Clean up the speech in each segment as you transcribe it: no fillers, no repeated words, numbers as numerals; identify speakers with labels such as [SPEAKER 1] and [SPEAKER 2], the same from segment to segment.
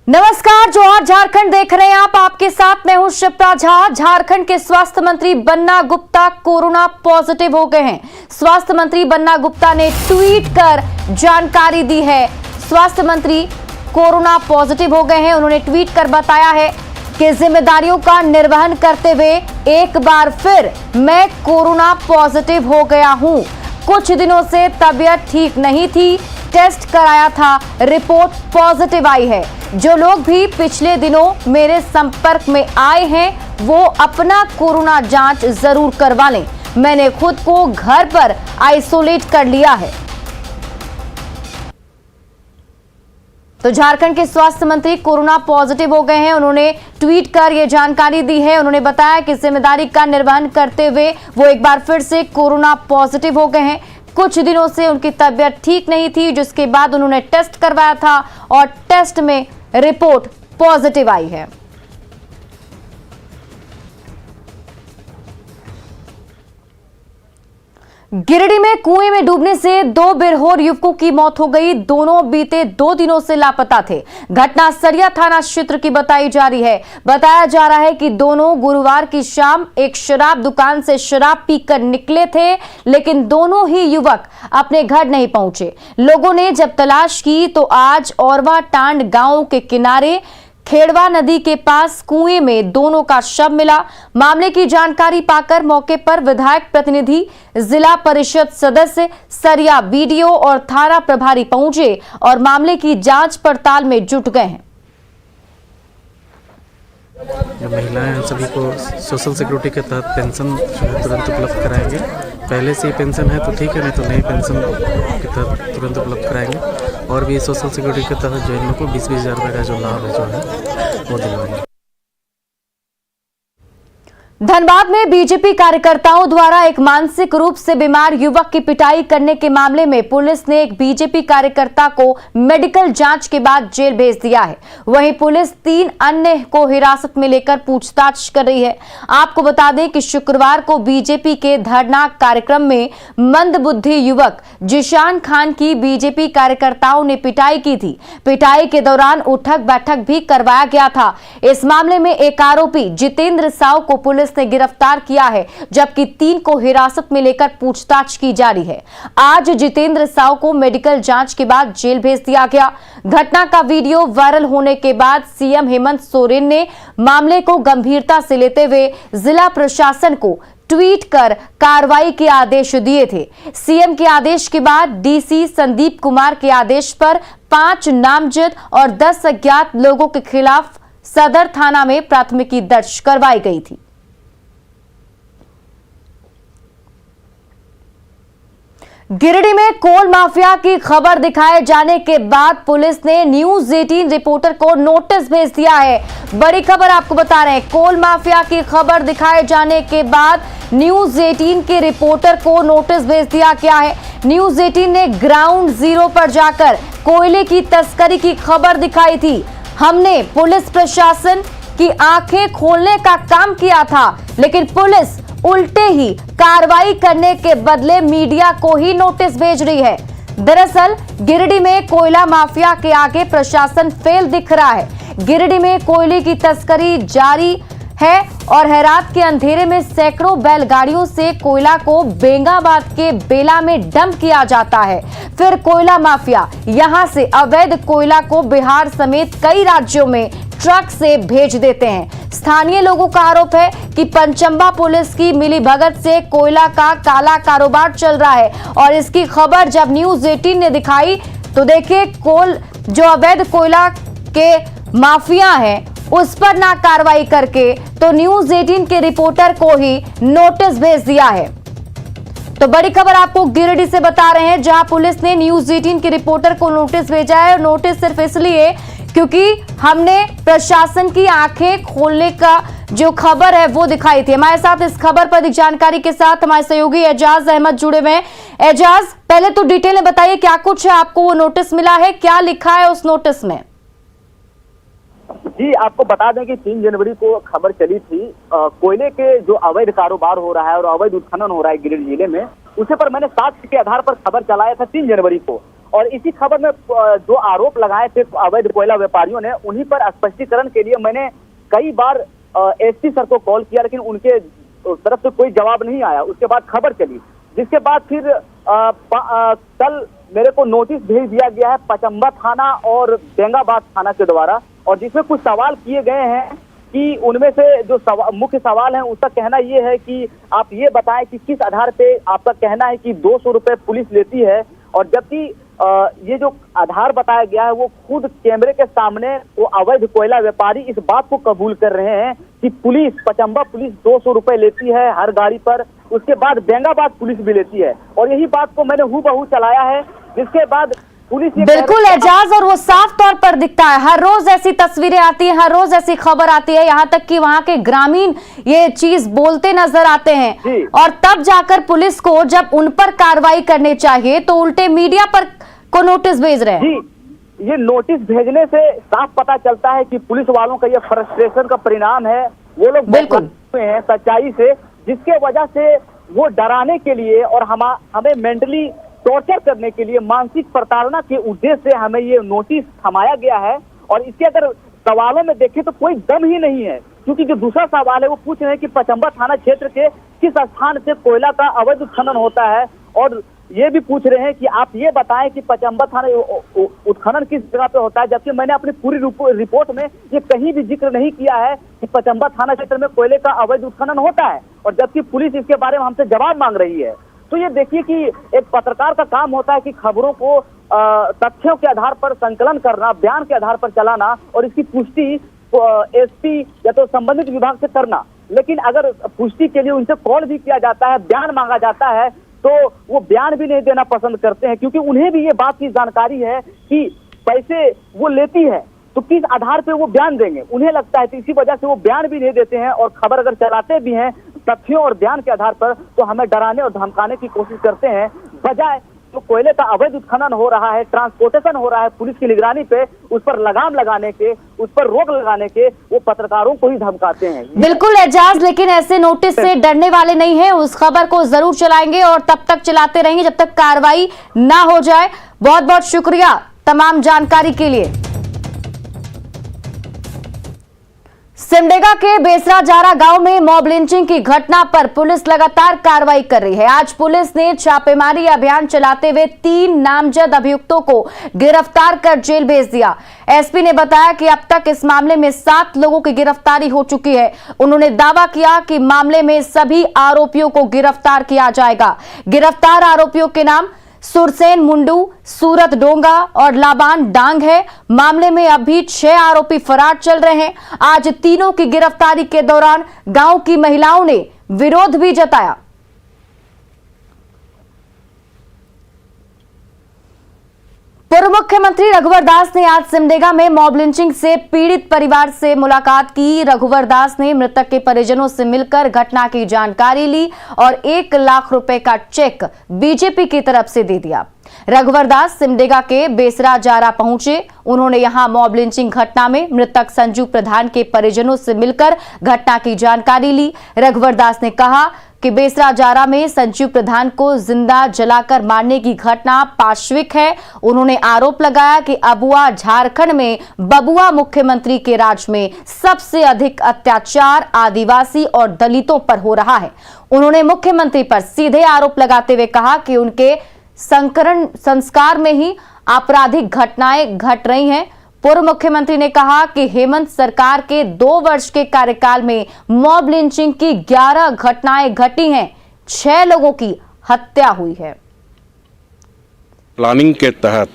[SPEAKER 1] नमस्कार, जोहार झारखंड देख रहे हैं आप। आपके साथ मैं हूं शिप्रा झा। झारखंड के स्वास्थ्य मंत्री बन्ना गुप्ता कोरोना पॉजिटिव हो गए हैं। स्वास्थ्य मंत्री बन्ना गुप्ता ने ट्वीट कर जानकारी दी है। स्वास्थ्य मंत्री कोरोना पॉजिटिव हो गए हैं। उन्होंने ट्वीट कर बताया है कि जिम्मेदारियों का निर्वहन करते हुए एक बार फिर मैं कोरोना पॉजिटिव हो गया हूं। कुछ दिनों से तबीयत ठीक नहीं थी, टेस्ट कराया था, रिपोर्ट पॉजिटिव आई है। जो लोग भी पिछले दिनों मेरे संपर्क में आए हैं वो अपना कोरोना जांच जरूर करवा लें। मैंने खुद को घर पर आइसोलेट कर लिया है। तो झारखंड के स्वास्थ्य मंत्री कोरोना पॉजिटिव हो गए हैं। उन्होंने ट्वीट कर यह जानकारी दी है। उन्होंने बताया कि जिम्मेदारी का निर्वहन करते हुए वो एक बार फिर से कोरोना पॉजिटिव हो गए हैं। कुछ दिनों से उनकी तबीयत ठीक नहीं थी, जिसके बाद उन्होंने टेस्ट करवाया था और टेस्ट में रिपोर्ट पॉजिटिव आई है। गिरिडीह में कुएं में डूबने से 2 बिरहोर युवकों की मौत हो गई। दोनों बीते 2 दिनों से लापता थे। घटना सरिया थाना क्षेत्र की बताई जा रही है। बताया जा रहा है कि दोनों गुरुवार की शाम एक शराब दुकान से शराब पीकर निकले थे, लेकिन दोनों ही युवक अपने घर नहीं पहुंचे। लोगों ने जब तलाश की तो आज औरवा टांड गांव के किनारे खेड़वा नदी के पास कुएं में दोनों का शव मिला। मामले की जानकारी पाकर मौके पर विधायक प्रतिनिधि, जिला परिषद सदस्य, सरिया बीडीओ और थाना प्रभारी पहुंचे और मामले की जांच पड़ताल में जुट गए हैं।
[SPEAKER 2] जो महिलाएं हैं सभी को सोशल सिक्योरिटी के तहत पेंशन तुरंत उपलब्ध कराएंगे। पहले से ही पेंशन है तो ठीक है, नहीं तो नई पेंशन के तहत तुरंत उपलब्ध कराएंगे। और भी सोशल सिक्योरिटी के तहत जो इन लोग को 20-20 हज़ार रुपये का जो लाभ है जो है वो दिलवाएंगे।
[SPEAKER 1] धनबाद में बीजेपी कार्यकर्ताओं द्वारा एक मानसिक रूप से बीमार युवक की पिटाई करने के मामले में पुलिस ने एक बीजेपी कार्यकर्ता को मेडिकल जांच के बाद जेल भेज दिया है। वहीं पुलिस 3 अन्य को हिरासत में लेकर पूछताछ कर रही है। आपको बता दें कि शुक्रवार को बीजेपी के धरना कार्यक्रम में मंदबुद्धि युवक जिशान खान की बीजेपी कार्यकर्ताओं ने पिटाई की थी। पिटाई के दौरान उठक बैठक भी करवाया गया था। इस मामले में एक आरोपी जितेंद्र साव को पुलिस ने गिरफ्तार किया है, जबकि 3 को हिरासत में लेकर पूछताछ की जा रही है। आज जितेंद्र साव को मेडिकल जांच के बाद जेल भेज दिया गया। घटना का वीडियो वायरल होने के बाद सीएम हेमंत सोरेन ने मामले को गंभीरता से लेते हुए जिला प्रशासन को ट्वीट कर कार्रवाई के आदेश दिए थे। सीएम के आदेश के बाद डीसी संदीप कुमार के आदेश पर 5 नामजद और 10 अज्ञात लोगों के खिलाफ सदर थाना में प्राथमिकी दर्ज करवाई गई थी। गिरिडीह में कोल माफिया की खबर दिखाए जाने के बाद पुलिस ने न्यूज 18 रिपोर्टर को नोटिस भेज दिया है। बड़ी खबर आपको बता रहे हैं। कोल माफिया की खबर दिखाए जाने के बाद न्यूज 18 के रिपोर्टर को नोटिस भेज दिया गया है। न्यूज 18 ने ग्राउंड जीरो पर जाकर कोयले की तस्करी की खबर दिखाई थी। हमने पुलिस प्रशासन की आंखें खोलने का काम किया था, लेकिन पुलिस उल्टे ही कार्रवाई करने के बदले मीडिया को ही नोटिस भेज रही है। दरअसल गिरिडीह में कोयला माफिया के आगे प्रशासन फेल दिख रहा है। गिरिडीह में कोयले की तस्करी जारी है और हैरात के अंधेरे में सैकड़ों बैलगाड़ियों से कोयला को बेंगाबाद के बेला में डंप किया जाता है। फिर कोयला माफिया यहां से अवैध कोयला को बिहार समेत कई राज्यों में ट्रक से भेज देते हैं। स्थानीय लोगों का आरोप है कि पंचंबा पुलिस की मिलीभगत से कोयला का काला कारोबार चल रहा है और इसकी खबर जब न्यूज 18 ने दिखाई तो देखिए जो अवैध कोयला के माफिया हैं उस पर ना कार्रवाई करके तो न्यूज 18 के रिपोर्टर को ही नोटिस भेज दिया है। तो बड़ी खबर आपको गिरिडीह से बता रहे हैं, जहां पुलिस ने न्यूज 18 के रिपोर्टर को नोटिस भेजा है। नोटिस सिर्फ इसलिए क्योंकि हमने प्रशासन की आंखें खोलने का जो खबर है वो दिखाई थी। हमारे साथ इस खबर पर अधिक जानकारी के साथ हमारे सहयोगी एजाज अहमद जुड़े हुए हैं। एजाज, पहले तो डिटेल में बताइए क्या कुछ है, आपको वो नोटिस मिला है, क्या लिखा है उस नोटिस में?
[SPEAKER 3] जी, आपको बता दें कि 3 जनवरी को खबर चली थी कोयले के जो अवैध कारोबार हो रहा है और अवैध उत्खनन हो रहा है गिरिडीह जिले में, उसे पर मैंने साक्ष्य के आधार पर खबर चलाया था 3 जनवरी को। और इसी खबर में जो आरोप लगाए थे अवैध कोयला व्यापारियों ने, उन्हीं पर स्पष्टीकरण के लिए मैंने कई बार एसपी सर को कॉल किया, लेकिन उनके तरफ से कोई जवाब नहीं आया। उसके बाद खबर चली, जिसके बाद फिर कल मेरे को नोटिस भेज दिया गया है पचम्बा थाना और बेंगाबाद थाना के द्वारा, और जिसमें कुछ सवाल किए गए हैं कि उनमें से जो मुख्य सवाल है उसका कहना ये है कि आप ये बताएं कि किस आधार पे आपका कहना है कि 200 रुपए पुलिस लेती है, और जबकि ये जो आधार बताया गया है वो खुद कैमरे के सामने वो अवैध कोयला व्यापारी इस बात को कबूल कर रहे हैं कि पुलिस, पचम्बा पुलिस 200 रुपए लेती है हर गाड़ी पर। उसके बाद बेंगाबाद पुलिस भी लेती है, और यही बात को मैंने हूबहू चलाया है, जिसके बाद पुलिस
[SPEAKER 1] बिल्कुल एजाज, और वो साफ तौर पर दिखता है। हर रोज ऐसी तस्वीरें आती हैं, हर रोज ऐसी खबर आती है, यहाँ तक कि वहाँ के ग्रामीण ये चीज बोलते नजर आते हैं, और तब जाकर पुलिस को जब उन पर कार्रवाई करनी चाहिए तो उल्टे मीडिया पर को नोटिस भेज रहे हैं।
[SPEAKER 3] जी, ये नोटिस भेजने से साफ पता चलता है कि पुलिस वालों का ये फ्रस्ट्रेशन का परिणाम है। वो लोग
[SPEAKER 1] बिल्कुल
[SPEAKER 3] हैं सच्चाई से, जिसके वजह से वो डराने के लिए और हमें मेंटली टॉर्चर करने के लिए, मानसिक प्रताड़ना के उद्देश्य से हमें ये नोटिस थमाया गया है। और इसके अगर सवालों में देखें तो कोई दम ही नहीं है, क्योंकि जो दूसरा सवाल है वो पूछ रहे हैं कि पचम्बा थाना क्षेत्र के किस स्थान से कोयला का अवैध उत्खनन होता है, और ये भी पूछ रहे हैं कि आप ये बताएं कि पचम्बा थाना उत्खनन किस जगह पे होता है, जबकि मैंने अपनी पूरी रिपोर्ट में ये कहीं भी जिक्र नहीं किया है कि पचम्बा थाना क्षेत्र में कोयले का अवैध उत्खनन होता है, और जबकि पुलिस इसके बारे में हमसे जवाब मांग रही है। तो ये देखिए कि एक पत्रकार का काम होता है कि खबरों को तथ्यों के आधार पर संकलन करना, बयान के आधार पर चलाना, और इसकी पुष्टि एसपी या तो संबंधित विभाग से करना। लेकिन अगर पुष्टि के लिए उनसे कॉल भी किया जाता है, बयान मांगा जाता है, तो वो बयान भी नहीं देना पसंद करते हैं, क्योंकि उन्हें भी ये बात की जानकारी है कि पैसे वो लेती है तो किस आधार पे वो बयान देंगे, उन्हें लगता है। तो इसी वजह से वो बयान भी नहीं देते हैं, और खबर अगर चलाते भी हैं तथ्यों और बयान के आधार पर तो हमें डराने और धमकाने की कोशिश करते हैं, बजाय तो कोयले का अवैध उत्खनन हो रहा है, ट्रांसपोर्टेशन हो रहा है पुलिस की निगरानी पे, उस पर लगाम लगाने के, उस पर रोक लगाने के वो पत्रकारों को ही धमकाते हैं।
[SPEAKER 1] बिल्कुल एजाज, लेकिन ऐसे नोटिस से डरने वाले नहीं है, उस खबर को जरूर चलाएंगे और तब तक चलाते रहेंगे जब तक कार्रवाई ना हो जाए। बहुत बहुत शुक्रिया तमाम जानकारी के लिए। सिमडेगा के बेसरा जारा गांव में मॉब लिंचिंग की घटना पर पुलिस लगातार कार्रवाई कर रही है। आज पुलिस ने छापेमारी अभियान चलाते हुए 3 नामजद अभियुक्तों को गिरफ्तार कर जेल भेज दिया। एसपी ने बताया कि अब तक इस मामले में 7 लोगों की गिरफ्तारी हो चुकी है। उन्होंने दावा किया कि मामले में सभी आरोपियों को गिरफ्तार किया जाएगा। गिरफ्तार आरोपियों के नाम सुरसेन मुंडू, सूरत डोंगा और लाबान डांग है। मामले में अभी 6 आरोपी फरार चल रहे हैं। आज तीनों की गिरफ्तारी के दौरान गांव की महिलाओं ने विरोध भी जताया। पूर्व मुख्यमंत्री रघुवर दास ने आज सिमडेगा में मॉब लिंचिंग से पीड़ित परिवार से मुलाकात की। रघुवर दास ने मृतक के परिजनों से मिलकर घटना की जानकारी ली और 1 लाख रुपए का चेक बीजेपी की तरफ से दे दिया। रघुवर दास सिमडेगा के बेसरा जारा पहुंचे। उन्होंने यहां मॉब लिंचिंग घटना में मृतक संजू प्रधान के परिजनों से मिलकर घटना की जानकारी ली। रघुवर दास ने कहा कि बेसरा जारा में संजीव प्रधान को जिंदा जलाकर मारने की घटना पाशविक है। उन्होंने आरोप लगाया कि अबुआ झारखंड में बबुआ मुख्यमंत्री के राज में सबसे अधिक अत्याचार आदिवासी और दलितों पर हो रहा है। उन्होंने मुख्यमंत्री पर सीधे आरोप लगाते हुए कहा कि उनके संस्कार में ही आपराधिक घटनाएं घट रही हैं। पूर्व मुख्यमंत्री ने कहा कि हेमंत सरकार के 2 वर्ष के कार्यकाल में मॉब लिंचिंग की 11 घटनाएं घटी हैं, 6 लोगों की हत्या हुई है।
[SPEAKER 4] प्लानिंग के तहत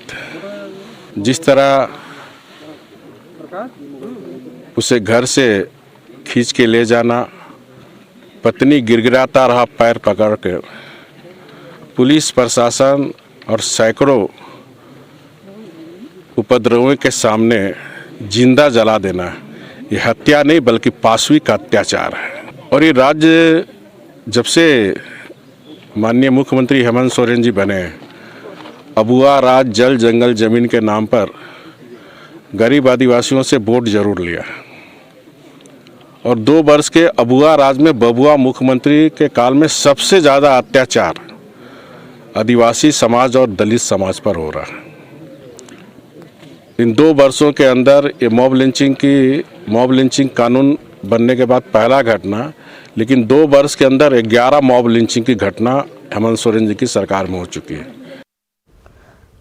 [SPEAKER 4] जिस तरह उसे घर से खींच के ले जाना, पत्नी गिड़गिड़ाता रहा पैर पकड़ के, पुलिस प्रशासन और सैकड़ों उपद्रवियों के सामने जिंदा जला देना, ये हत्या नहीं बल्कि पाशविक अत्याचार है। और ये राज्य जब से माननीय मुख्यमंत्री हेमंत सोरेन जी बने, अबुआ राज जल जंगल जमीन के नाम पर गरीब आदिवासियों से वोट जरूर लिया, और 2 वर्ष के अबुआ राज में बबुआ मुख्यमंत्री के काल में सबसे ज़्यादा अत्याचार आदिवासी समाज और दलित समाज पर हो रहा है। इन 2 वर्षों के अंदर ये मॉब लिंचिंग कानून बनने के बाद पहला घटना, लेकिन 2 वर्ष के अंदर 11 मॉब लिंचिंग की घटना हेमंत सोरेन जी की सरकार में हो चुकी है।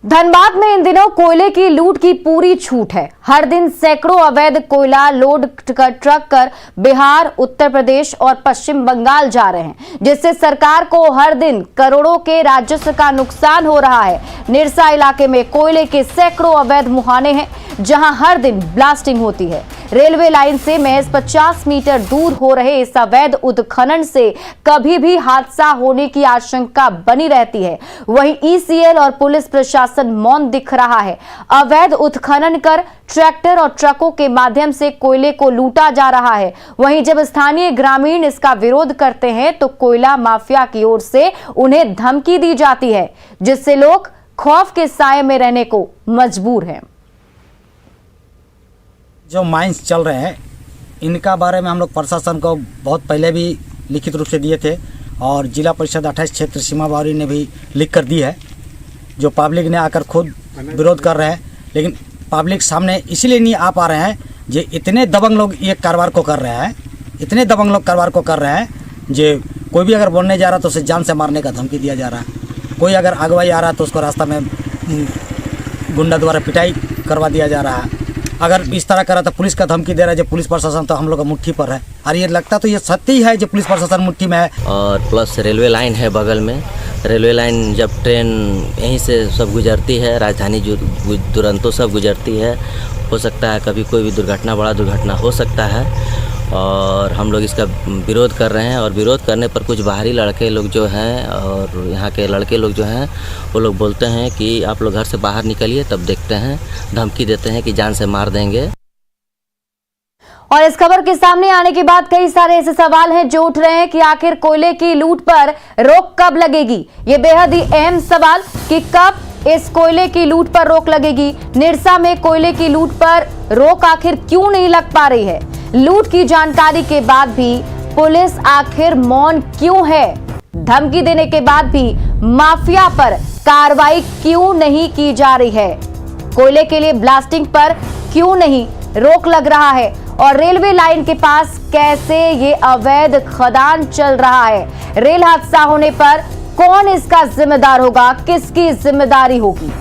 [SPEAKER 1] धनबाद में इन दिनों कोयले की लूट की पूरी छूट है। हर दिन सैकड़ों अवैध कोयला लोड ट्रक कर बिहार, उत्तर प्रदेश और पश्चिम बंगाल जा रहे हैं, जिससे सरकार को हर दिन करोड़ों के राजस्व का नुकसान हो रहा है। निरसा इलाके में कोयले के सैकड़ों अवैध मुहाने हैं, जहां हर दिन ब्लास्टिंग होती है। रेलवे लाइन से महज 50 मीटर दूर हो रहे इस अवैध उत्खनन से कभी भी हादसा होने की आशंका बनी रहती है। वहीं ईसीएल और पुलिस प्रशासन मौन दिख रहा है। अवैध उत्खनन कर ट्रैक्टर और ट्रकों के माध्यम से कोयले को लूटा जा रहा है। वहीं जब स्थानीय ग्रामीण इसका विरोध करते हैं तो कोयला माफिया की ओर से उन्हें धमकी दी जाती है, जिससे लोग खौफ के साए में रहने को मजबूर हैं।
[SPEAKER 5] जो माइंस चल रहे हैं इनका बारे में हम लोग प्रशासन को बहुत पहले भी लिखित रूप से दिए थे और जिला परिषद 28 क्षेत्र सीमा बावरी ने भी लिख कर दी है। जो पब्लिक ने आकर खुद विरोध कर रहे हैं, लेकिन पब्लिक सामने इसलिए नहीं आ पा रहे हैं जो इतने दबंग लोग ये कारोबार को कर रहे हैं, इतने दबंग लोग कारोबार को कर रहे हैं। जो कोई भी अगर बोलने जा रहा तो उसे जान से मारने का धमकी दिया जा रहा है। कोई अगर अगवाई आ रहा तो उसको रास्ता में गुंडा द्वारा पिटाई करवा दिया जा रहा है। अगर इस तरह करा तो पुलिस का धमकी दे रहा है। जो पुलिस प्रशासन तो हम लोग का मुट्ठी पर है, और ये लगता तो ये सत्य ही है जो पुलिस प्रशासन मुट्ठी में है।
[SPEAKER 6] और प्लस रेलवे लाइन है बगल में। रेलवे लाइन जब ट्रेन यहीं से सब गुजरती है, राजधानी दुरंतो सब गुजरती है, हो सकता है कभी कोई भी दुर्घटना, बड़ा दुर्घटना हो सकता है। और हम लोग इसका विरोध कर रहे हैं। और विरोध करने पर कुछ बाहरी लड़के लोग जो हैं और यहाँ के लड़के लोग जो हैं वो लोग बोलते हैं कि आप लोग घर से बाहर निकलिए, तब देखते हैं, धमकी देते हैं कि जान से मार देंगे।
[SPEAKER 1] और इस खबर के सामने आने के बाद कई सारे ऐसे सवाल हैं जो उठ रहे हैं कि आखिर कोयले की लूट पर रोक कब लगेगी। ये बेहद ही अहम सवाल कि कब इस कोयले की लूट पर रोक लगेगी। निरसा में कोयले की लूट पर रोक आखिर क्यों नहीं लग पा रही है? लूट की जानकारी के बाद भी पुलिस आखिर मौन क्यों है? धमकी देने के बाद भी माफिया पर कार्रवाई क्यों नहीं की जा रही है? कोयले के लिए ब्लास्टिंग पर क्यों नहीं रोक लग रहा है? और रेलवे लाइन के पास कैसे ये अवैध खदान चल रहा है? रेल हादसा होने पर कौन इसका जिम्मेदार होगा? किसकी जिम्मेदारी होगी?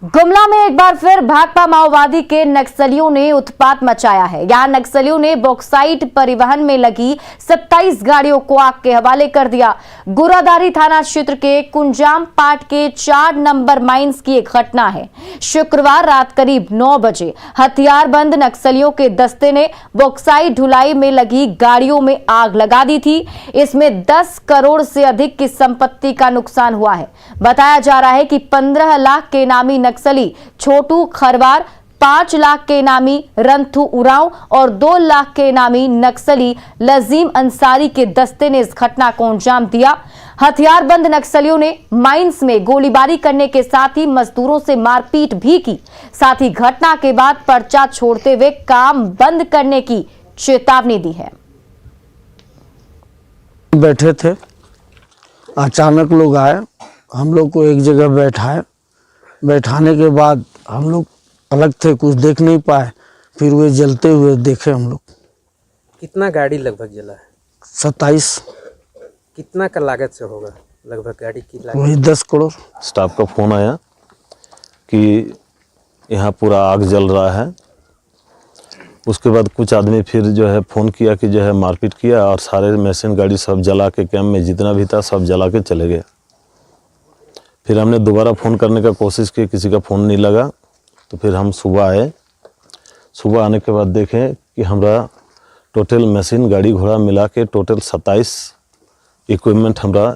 [SPEAKER 1] गुमला में एक बार फिर भाकपा माओवादी के नक्सलियों ने उत्पात मचाया है। यहां नक्सलियों ने बॉक्साइट परिवहन में लगी 27 गाड़ियों को आग के हवाले कर दिया। गुरादारी थाना क्षेत्र के कुंजाम पाट के 4 नंबर माइंस की एक घटना है। शुक्रवार रात करीब 9 बजे हथियारबंद नक्सलियों के दस्ते ने बॉक्साइट ढुलाई में लगी गाड़ियों में आग लगा दी थी। इसमें 10 करोड़ से अधिक की संपत्ति का नुकसान हुआ है। बताया जा रहा है कि 15 लाख के इनामी नक्सली छोटू खरवार, 5 लाख के इनामी रंथू उरांव और 2 लाख के इनामी नक्सली लजीम अंसारी के दस्ते ने इस घटना को अंजाम दिया। हथियारबंद नक्सलियों ने माइंस में गोलीबारी करने के साथ ही मजदूरों से मारपीट भी की। साथ ही घटना के बाद पर्चा छोड़ते हुए काम बंद करने की चेतावनी दी है।
[SPEAKER 7] बैठे थे, अचानक लोग आए, हम लोग को एक जगह बैठाने के बाद हम लोग अलग थे, कुछ देख नहीं पाए। फिर वे जलते हुए देखे हम लोग।
[SPEAKER 8] कितना गाड़ी लगभग जला है?
[SPEAKER 7] 27।
[SPEAKER 8] कितना का लागत से होगा लगभग गाड़ी की लागत?
[SPEAKER 7] वही 10 करोड़।
[SPEAKER 9] स्टाफ का फ़ोन आया कि यहाँ पूरा आग जल रहा है। उसके बाद कुछ आदमी फिर जो है फ़ोन किया कि जो है मारपीट किया और सारे मशीन गाड़ी सब जला के कैंप में जितना भी था सब जला के चले गए। फिर हमने दोबारा फ़ोन करने का कोशिश की, किसी का फ़ोन नहीं लगा। तो फिर हम सुबह आए। सुबह आने के बाद देखें कि हमारा टोटल मशीन गाड़ी घोड़ा मिला के टोटल 27 इक्विपमेंट हमारा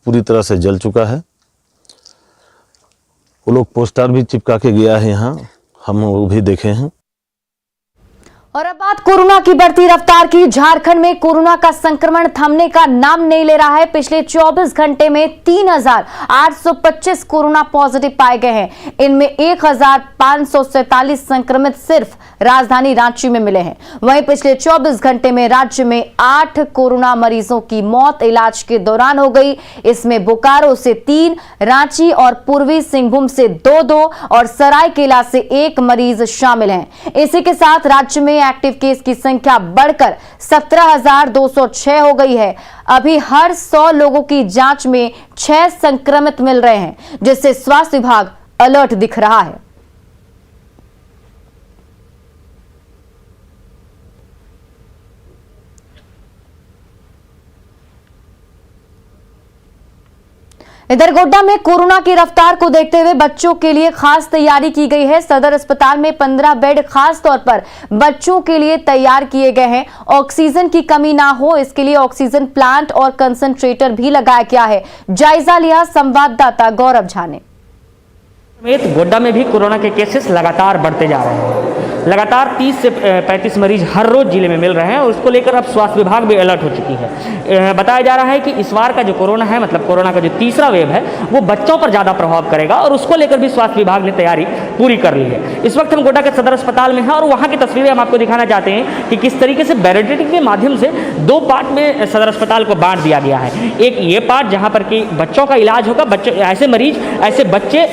[SPEAKER 9] पूरी तरह से जल चुका है। वो लोग पोस्टर भी चिपका के गया है यहाँ, हम वो भी देखे हैं।
[SPEAKER 1] और अब बात कोरोना की बढ़ती रफ्तार की। झारखंड में कोरोना का संक्रमण थमने का नाम नहीं ले रहा है। पिछले 24 घंटे में 3,825 कोरोना पॉजिटिव पाए गए हैं। इनमें 1,547 संक्रमित सिर्फ राजधानी रांची में मिले हैं। वहीं पिछले 24 घंटे में राज्य में 8 कोरोना मरीजों की मौत इलाज के दौरान हो गई। इसमें बोकारो से 3, रांची और पूर्वी सिंहभूम से 2-2 और सरायकेला से 1 मरीज शामिल हैं। इसी के साथ राज्य में एक्टिव केस की संख्या बढ़कर 17,206 हो गई है। अभी हर 100 लोगों की जांच में 6 संक्रमित मिल रहे हैं, जिससे स्वास्थ्य विभाग अलर्ट दिख रहा है। इधर गोड्डा में कोरोना की रफ्तार को देखते हुए बच्चों के लिए खास तैयारी की गई है। सदर अस्पताल में 15 बेड खास तौर पर बच्चों के लिए तैयार किए गए हैं। ऑक्सीजन की कमी ना हो, इसके लिए ऑक्सीजन प्लांट और कंसंट्रेटर भी लगाया गया है। जायजा लिया संवाददाता गौरव झा ने।
[SPEAKER 10] समेत गोड्डा में भी कोरोना के केसेस लगातार बढ़ते जा रहे हैं। लगातार 30 से 35 मरीज हर रोज जिले में मिल रहे हैं और उसको लेकर अब स्वास्थ्य विभाग भी अलर्ट हो चुकी है। बताया जा रहा है कि इस बार का जो कोरोना है, मतलब कोरोना का जो तीसरा वेव है, वो बच्चों पर ज़्यादा प्रभाव करेगा और उसको लेकर भी स्वास्थ्य विभाग ने तैयारी पूरी कर ली है। इस वक्त हम गोड्डा के सदर अस्पताल में हैं और वहाँ की तस्वीरें हम आपको दिखाना चाहते हैं कि किस तरीके से बैरिकेडिंग के माध्यम से 2 पार्ट में सदर अस्पताल को बांट दिया गया है। एक ये पार्ट जहाँ पर कि बच्चों का इलाज होगा, बच्चे ऐसे मरीज, ऐसे बच्चे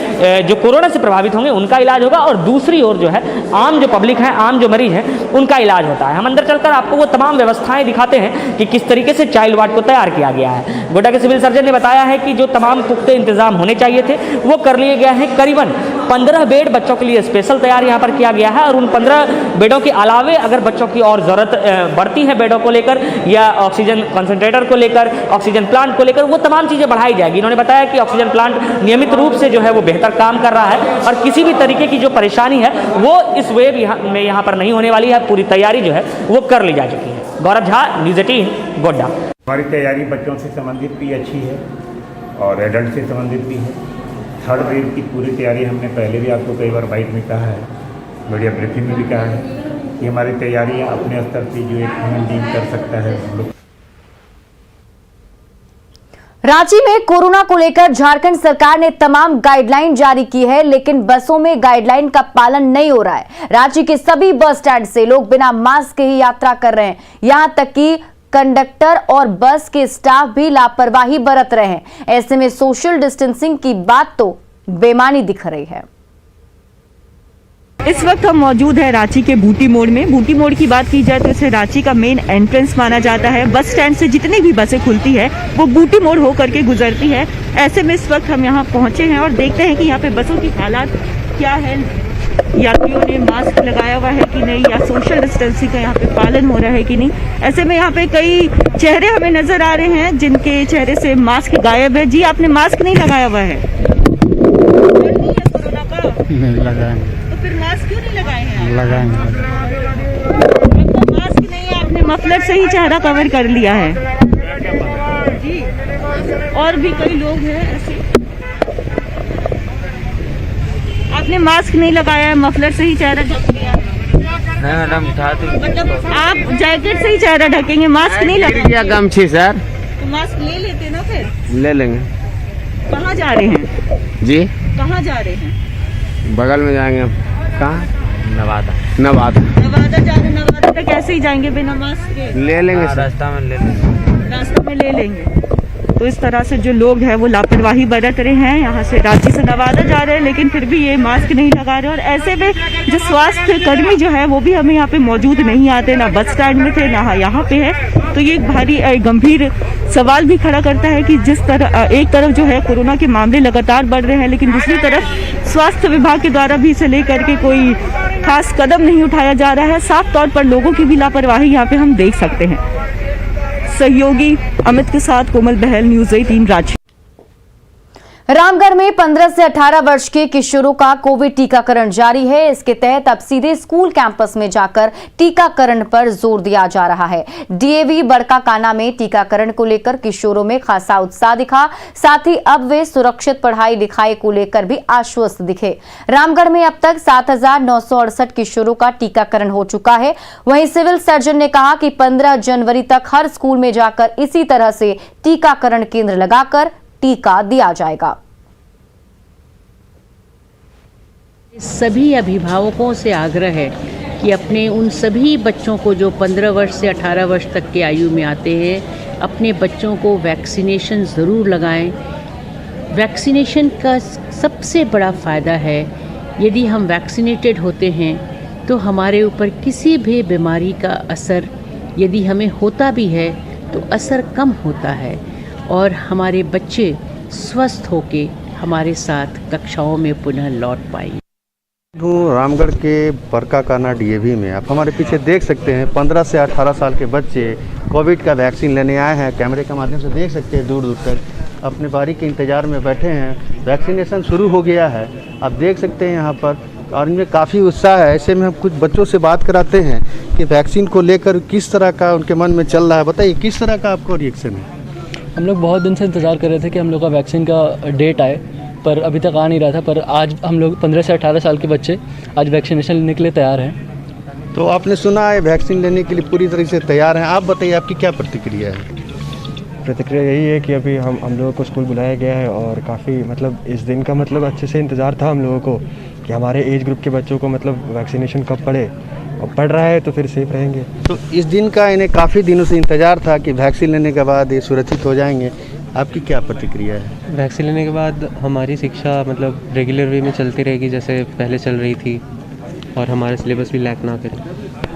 [SPEAKER 10] जो कोरोना से प्रभावित होंगे उनका इलाज होगा, और दूसरी ओर जो है आम जो पब्लिक है, आम जो मरीज हैं, उनका इलाज होता है। हम अंदर चलकर आपको वो तमाम व्यवस्थाएं दिखाते हैं कि किस तरीके से चाइल्ड वार्ड को तैयार किया गया है। गोड्डा के सिविल सर्जन ने बताया है कि जो तमाम पुख्ते इंतजाम होने चाहिए थे वो कर लिए गए हैं। करीबन 15 बेड बच्चों के लिए स्पेशल तैयार यहाँ पर किया गया है और उन 15 बेडों के अलावे अगर बच्चों की और ज़रूरत बढ़ती है बेडों को लेकर या ऑक्सीजन कंसंट्रेटर को लेकर, ऑक्सीजन प्लांट को लेकर, वो तमाम चीज़ें बढ़ाई जाएगी। इन्होंने बताया कि ऑक्सीजन प्लांट नियमित रूप से जो है वो बेहतर काम कर रहा है और किसी भी तरीके की जो परेशानी है वो इस वेव यहाँ पर नहीं होने वाली है। पूरी तैयारी जो है वो कर ली जा चुकी है। गौरव झा, न्यूज़ 18 गोड्डा।
[SPEAKER 11] हमारी तैयारी बच्चों से संबंधित भी अच्छी है और एडल्ट से संबंधित भी है। थर्ड वेव की पूरी तैयारी हमने पहले भी आपको कई बार बाइट में कहा है, मीडिया ब्रीफिंग में भी कहा है कि हमारी तैयारियां अपने स्तर से जो एक ह्यूमन बीइंग कर सकता है हम लोग।
[SPEAKER 1] रांची में कोरोना को लेकर झारखंड सरकार ने तमाम गाइडलाइन जारी की है, लेकिन बसों में गाइडलाइन का पालन नहीं हो रहा है। रांची के सभी बस स्टैंड से लोग बिना मास्क के ही यात्रा कर रहे हैं। यहां तक कि कंडक्टर और बस के स्टाफ भी लापरवाही बरत रहे हैं। ऐसे में सोशल डिस्टेंसिंग की बात तो बेमानी दिख रही है।
[SPEAKER 12] इस वक्त हम मौजूद है रांची के बूटी मोड़ में। बूटी मोड़ की बात की जाए तो इसे रांची का मेन एंट्रेंस माना जाता है। बस स्टैंड से जितनी भी बसें खुलती है वो बूटी मोड़ होकर के गुजरती है। ऐसे में इस वक्त हम यहाँ पहुँचे हैं और देखते हैं कि यहाँ पे बसों की हालात क्या है। यात्रियों ने मास्क लगाया हुआ है कि नहीं, या सोशल डिस्टेंसिंग का यहाँ पे पालन हो रहा है कि नहीं। ऐसे में यहाँ पे कई चेहरे हमें नजर आ रहे हैं जिनके चेहरे से मास्क गायब है। जी, आपने मास्क नहीं लगाया हुआ है?
[SPEAKER 7] नहीं लगाएंगे।
[SPEAKER 12] तो फिर मास्क क्यों नहीं लगाए हैं?
[SPEAKER 7] लगाएंगे।
[SPEAKER 12] तो मास्क नहीं है, आपने मफलर से ही चेहरा कवर कर लिया है। जी, और भी कई लोग हैं ऐसे। आपने मास्क नहीं लगाया है, मफलर से ही चेहरा ढक लिया।
[SPEAKER 13] नहीं मैडम,
[SPEAKER 12] मतलब आप जैकेट से ही चेहरा ढकेंगे, मास्क नहीं लगाएंगे?
[SPEAKER 13] गमछी सर।
[SPEAKER 12] तो मास्क ले लेते ना फिर?
[SPEAKER 13] ले लेंगे।
[SPEAKER 12] कहाँ जा रहे हैं?
[SPEAKER 13] जी,
[SPEAKER 12] कहाँ जा रहे हैं?
[SPEAKER 13] बगल में जाएंगे। कहाँ? नवादा।
[SPEAKER 12] नवादा जा रहे हैं। नवादा तक कैसे ही जाएंगे बिना मास्क के?
[SPEAKER 13] ले लेंगे, रास्ता में ले लेंगे।
[SPEAKER 12] रास्ते में ले लेंगे। तो इस तरह से जो लोग हैं वो लापरवाही बरत रहे हैं। यहाँ से रांची से नवादा जा रहे हैं लेकिन फिर भी ये मास्क नहीं लगा रहे। और ऐसे में जो स्वास्थ्य कर्मी जो है वो भी हमें यहाँ पे मौजूद नहीं आते, ना बस स्टैंड में थे ना यहाँ पे है। तो ये एक भारी गंभीर सवाल भी खड़ा करता है कि जिस तरह एक तरफ जो है कोरोना के मामले लगातार बढ़ रहे हैं, लेकिन दूसरी तरफ स्वास्थ्य विभाग के द्वारा भी इसे लेकर के कोई खास कदम नहीं उठाया जा रहा है। साफ तौर पर लोगों की भी लापरवाही यहाँ पे हम देख सकते हैं। सहयोगी अमित के साथ कोमल बहल, न्यूज़ 18 रांची।
[SPEAKER 1] रामगढ़ में 15 से 18 वर्ष के किशोरों का कोविड टीकाकरण जारी है। इसके तहत अब सीधे स्कूल कैंपस में जाकर टीकाकरण पर जोर दिया जा रहा है। डीएवी बड़का काना में टीकाकरण को लेकर किशोरों में खासा उत्साह दिखा। साथ ही अब वे सुरक्षित पढ़ाई लिखाई को लेकर भी आश्वस्त दिखे। रामगढ़ में अब तक 7,968 किशोरों का टीकाकरण हो चुका है। वहीं सिविल सर्जन ने कहा कि 15 जनवरी तक हर स्कूल में जाकर इसी तरह से टीकाकरण केंद्र लगाकर टीका दिया जाएगा।
[SPEAKER 14] सभी अभिभावकों से आग्रह है कि अपने उन सभी बच्चों को जो 15 वर्ष से 18 वर्ष तक के आयु में आते हैं, अपने बच्चों को वैक्सीनेशन ज़रूर लगाएं। वैक्सीनेशन का सबसे बड़ा फ़ायदा है, यदि हम वैक्सीनेटेड होते हैं तो हमारे ऊपर किसी भी बीमारी का असर यदि हमें होता भी है तो असर कम होता है और हमारे बच्चे स्वस्थ होके हमारे साथ कक्षाओं में पुनः लौट पाएंगे।
[SPEAKER 15] हूँ रामगढ़ के बड़का काना डीएवी में। आप हमारे पीछे देख सकते हैं 15 से 18 साल के बच्चे कोविड का वैक्सीन लेने आए हैं। कैमरे के माध्यम से देख सकते हैं, दूर दूर तक अपने बारी के इंतज़ार में बैठे हैं। वैक्सीनेशन शुरू हो गया है, आप देख सकते हैं यहाँ पर, और इनमें काफ़ी उत्साह है। ऐसे में हम कुछ बच्चों से बात कराते हैं कि वैक्सीन को लेकर किस तरह का उनके मन में चल रहा है। बताइए, किस तरह का आपको रिएक्शन है?
[SPEAKER 16] हम लोग बहुत दिन से इंतज़ार कर रहे थे कि हम लोग का वैक्सीन का डेट आए, पर अभी तक आ नहीं रहा था। पर आज हम लोग 15 से 18 साल के बच्चे आज वैक्सीनेशन लेने के लिए तैयार हैं।
[SPEAKER 15] तो आपने सुना है वैक्सीन लेने के लिए पूरी तरह से तैयार हैं। आप बताइए, आपकी क्या प्रतिक्रिया है?
[SPEAKER 17] प्रतिक्रिया यही है कि अभी हम लोगों को स्कूल बुलाया गया है और काफ़ी इस दिन का अच्छे से इंतज़ार था हम लोगों को कि हमारे एज ग्रुप के बच्चों को वैक्सीनेशन कब पड़े, और पड़ रहा है तो फिर सेफ रहेंगे।
[SPEAKER 15] तो इस दिन का इन्हें काफ़ी दिनों से इंतज़ार था कि वैक्सीन लेने के बाद ये सुरक्षित हो जाएंगे। आपकी क्या प्रतिक्रिया है?
[SPEAKER 18] वैक्सीन लेने के बाद हमारी शिक्षा रेगुलर वे में चलती रहेगी जैसे पहले चल रही थी, और हमारा सिलेबस भी लैक ना करे।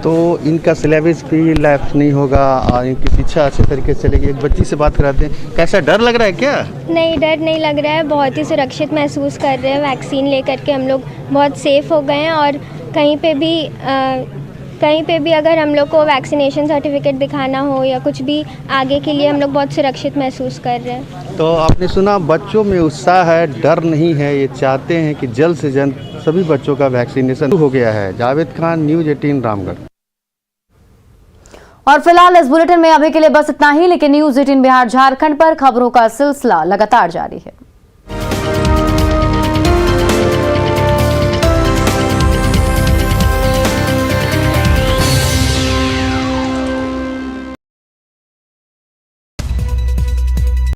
[SPEAKER 15] तो इनका सिलेबस भी लैक नहीं होगा और इनकी शिक्षा अच्छे तरीके से चलेगी। एक बच्ची से बात कराते हैं, कैसा डर लग रहा है क्या?
[SPEAKER 19] नहीं, डर नहीं लग रहा है, बहुत ही सुरक्षित महसूस कर रहे हैं। वैक्सीन लेकर के हम लोग बहुत सेफ हो गए हैं और कहीं पे भी अगर हम लोग को वैक्सीनेशन सर्टिफिकेट दिखाना हो या कुछ भी आगे के लिए, हम लोग बहुत सुरक्षित महसूस कर रहे हैं।
[SPEAKER 15] तो आपने सुना, बच्चों में उत्साह है, डर नहीं है। ये चाहते हैं कि जल्द से जल्द सभी बच्चों का वैक्सीनेशन हो गया है। जावेद खान, न्यूज़ 18 रामगढ़।
[SPEAKER 1] और फिलहाल इस बुलेटिन में अभी के लिए बस इतना ही, लेकिन न्यूज़ 18 बिहार झारखंड पर खबरों का सिलसिला लगातार जारी है।